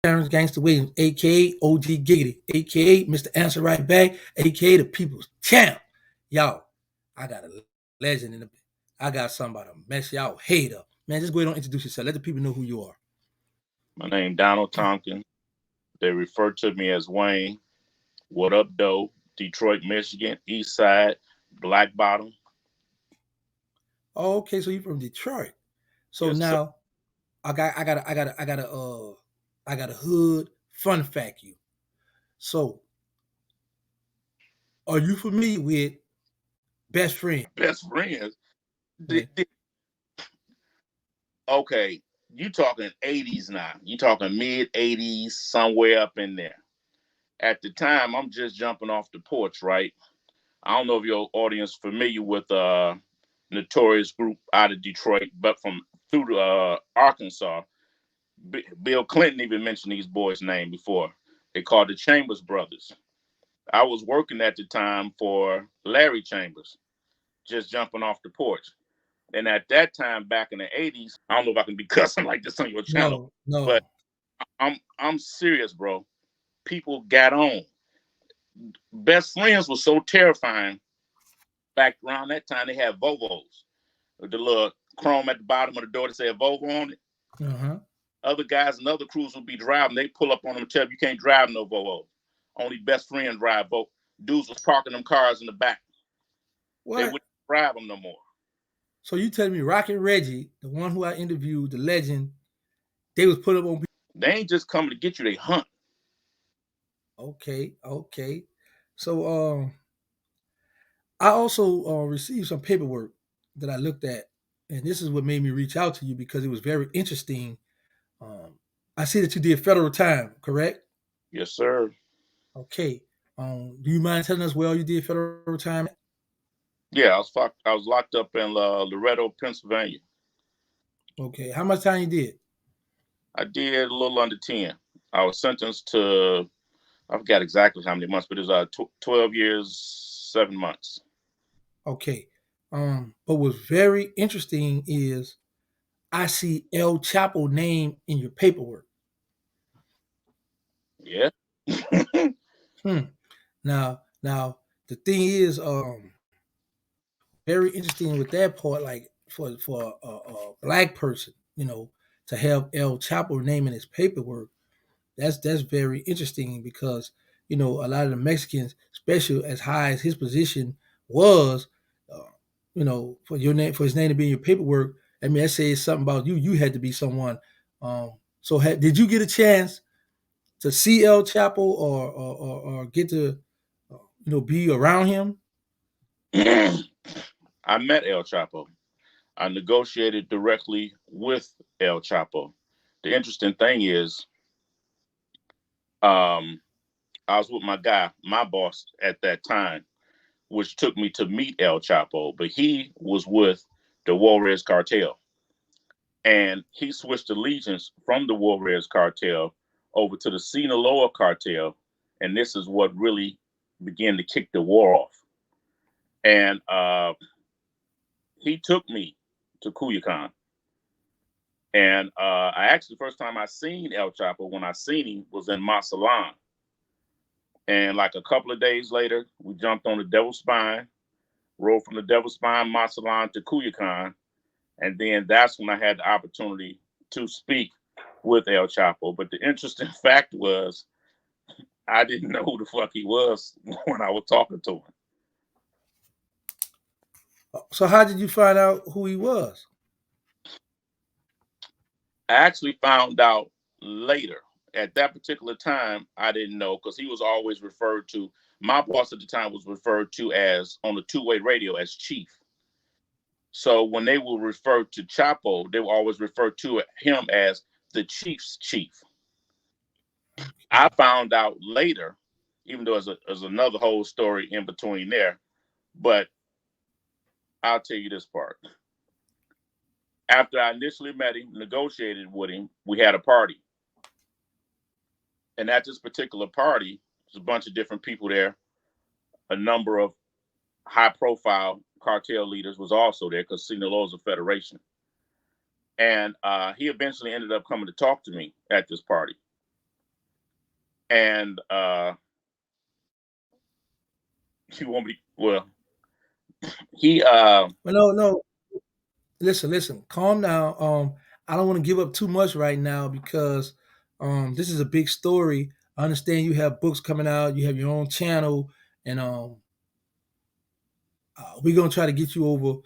Terrance Gangsta Williams, aka OG Giggity, aka Mr. Answer Right Back, aka the People's Champ. Y'all, I got a legend in the. I got somebody to mess y'all head up. Man, just go ahead and introduce yourself. Let the people know who you are. My name Donald Tompkins. They refer to me as Wayne. What up, though? Detroit, Michigan, East Side, Black Bottom. Oh, okay, so you're from Detroit. So Yes, sir. now I got a hood fun fact you. So are you familiar with best friend? Best friends. Yeah. Di- di- okay, you talking 80s now. You talking mid 80s, somewhere up in there. At the time, I'm just jumping off the porch, right? I don't know if your audience familiar with notorious group out of Detroit, but from through Arkansas. Bill Clinton even mentioned these boys' name before. They called the Chambers Brothers. I was working at the time for Larry Chambers, just jumping off the porch. And at that time, back in the 80s, I don't know if I can be cussing like this on your channel, No, but no. I'm serious, bro. People got on. Best friends was so terrifying. Back around that time, they had Vovos with the little chrome at the bottom of the door that said Volvo on it. Uh-huh. Other guys and other crews would be driving. They pull up on them and tell them you can't drive no Volvo. Only best friend drive Volvo. Dudes was parking them cars in the back. They What? wouldn't drive them no more. So you telling me Rocket Reggie, the one who I interviewed, the legend, they was put up on. They ain't just coming to get you, they hunt. Okay, okay. So I also received some paperwork that I looked at, and this is what made me reach out to you because it was very interesting. Um, I see that you did federal time, correct? Yes, sir. Okay. Do you mind telling us where you did federal time? Yeah, I was locked up in Loretto, Pennsylvania. Okay. How much time you did? I did a little under 10. I was sentenced to, I forgot exactly how many months, but it was 12 years, 7 months. Okay. But what's very interesting is I see El Chapo name in your paperwork. Yeah. Hmm. Now the thing is, very interesting with that part. Like for a black person, to have El Chapo name in his paperwork, that's very interesting because a lot of the Mexicans, especially as high as his position was, uh, for your name for his name to be in your paperwork. I mean, that says something about you. You had to be someone. So did you get a chance to see El Chapo or get to be around him? I met El Chapo. I negotiated directly with El Chapo. The interesting thing is, um, I was with my guy, my boss at that time, which took me to meet El Chapo, but he was with the Juarez cartel. And he switched allegiance from the Juarez cartel over to the Sinaloa cartel. And this is what really began to kick the war off. And he took me to Culiacan. And I actually, the first time I seen El Chapo, when I seen him, was in Mazatlan. And like a couple of days later, we jumped on the Devil's Spine, rode from the Devil's Spine, Mazatlan to Culiacan. And then that's when I had the opportunity to speak with El Chapo. But the interesting fact was, I didn't know who the fuck he was when I was talking to him. So how did you find out who he was? I actually found out later. At that particular time, I didn't know because he was always referred to. My boss at the time was referred to as on the two-way radio as Chief. So when they would refer to Chapo, they would always refer to him as the Chief's chief. I found out later, even though there's another whole story in between there, but I'll tell you this part. After I initially met him, negotiated with him, we had a party. And at this particular party, there's a bunch of different people there. A number of high profile cartel leaders was also there because Sinaloa is a federation. And he eventually ended up coming to talk to me at this party. And you want me? Well, he But no, no. Listen, listen. Calm down. I don't want to give up too much right now because this is a big story. I understand you have books coming out. You have your own channel, and we're gonna try to get you over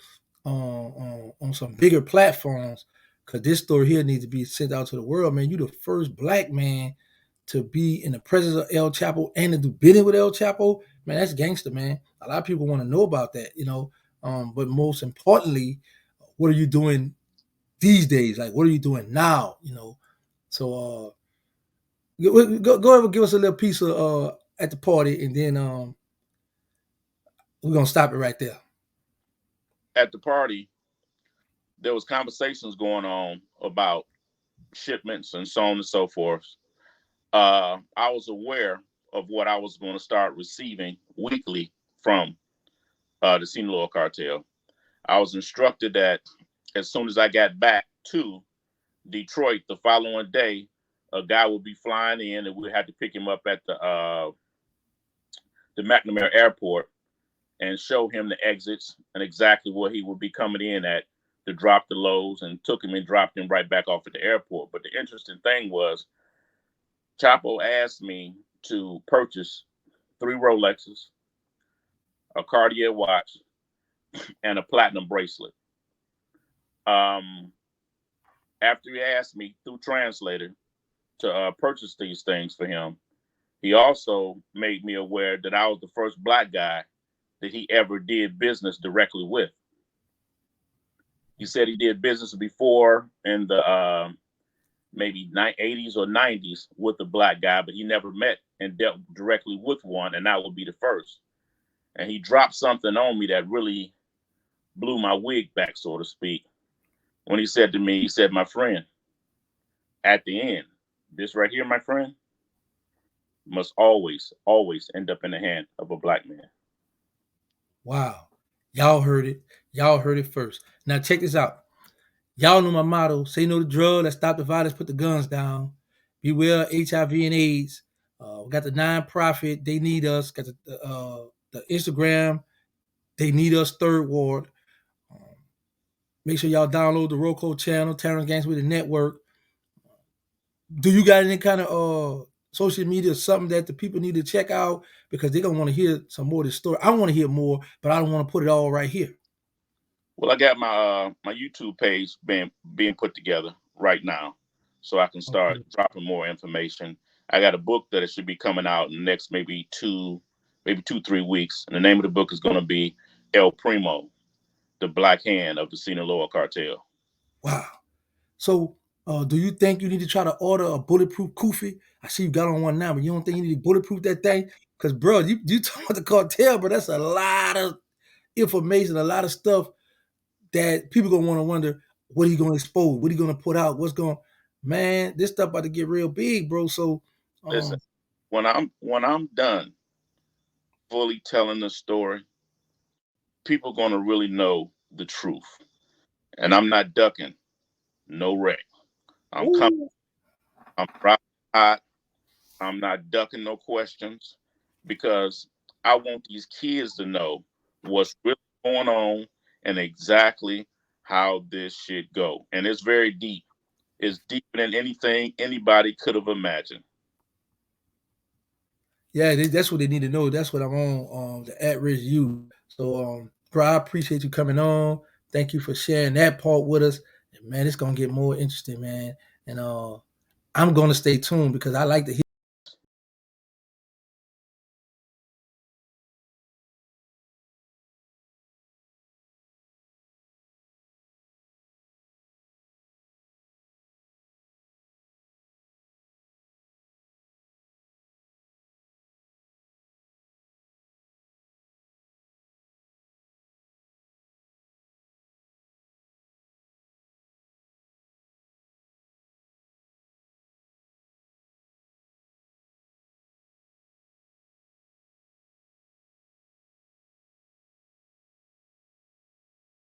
on some bigger platforms because this story here needs to be sent out to the world, man. You the first black man to be in the presence of El Chapo and to do bidding with El Chapo, man. That's gangster, man. A lot of people want to know about that, you know. But most importantly, what are you doing these days? Like, what are you doing now? You know. So go ahead and give us a little piece of at the party, and then we're gonna stop it right there. at the party, there was conversations going on about shipments and so on and so forth. I was aware of what I was going to start receiving weekly from the Sinaloa cartel. I was instructed that as soon as I got back to Detroit the following day, a guy would be flying in, and we had to pick him up at the McNamara Airport and show him the exits and exactly where he would be coming in at to drop the loads, and took him and dropped him right back off at the airport. But the interesting thing was, Chapo asked me to purchase 3 Rolexes, a Cartier watch, and a platinum bracelet. Um, After he asked me through translator to purchase these things for him, he also made me aware that I was the first black guy that he ever did business directly with. He said he did business before in the maybe 80s or 90s with a black guy, but he never met and dealt directly with one, and that would be the first. And he dropped something on me that really blew my wig back, so to speak. When he said to me, he said, "My friend, at the end, this right here, my friend, must always, always end up in the hand of a black man." Wow. Y'all heard it. Y'all heard it first. Now check this out. Y'all know my motto: say no to drug, let's stop the violence, put the guns down. Beware HIV and AIDS. We got the nonprofit, they need us. Got the Instagram, they need us. Third Ward. Um, Make sure y'all download the Roku channel, Terrance Gangsta Williams Network. Do you got any kind of social media or something that the people need to check out because they're gonna want to hear some more of this story? I want to hear more, but I don't want to put it all right here. Well, I got my YouTube page being put together right now, so I can start Okay. dropping more information. I got a book that it should be coming out in the next maybe 2 3 weeks, and the name of the book is going to be El Primo, the Black Hand of the Sinaloa Cartel. Wow. So, do you think you need to try to order a bulletproof kufi? I see you got on one now, but you don't think you need to bulletproof that thing? Because, bro, you talking about the cartel, but that's a lot of information, a lot of stuff that people gonna want to wonder what he gonna expose, what he gonna put out, what's going. Man, this stuff about to get real big, bro. So, Listen, um, when I'm done fully telling the story, people are going to really know the truth, and I'm not ducking no wreck. I'm coming. ooh, I'm riding hot. I'm not ducking no questions, because I want these kids to know what's really going on and exactly how this shit go. And it's very deep. It's deeper than anything anybody could have imagined. yeah, that's what they need to know. That's what I'm on, the at-risk youth. So, bro, I appreciate you coming on. Thank you for sharing that part with us. And man, it's gonna get more interesting, man. And I'm gonna stay tuned because I like to hear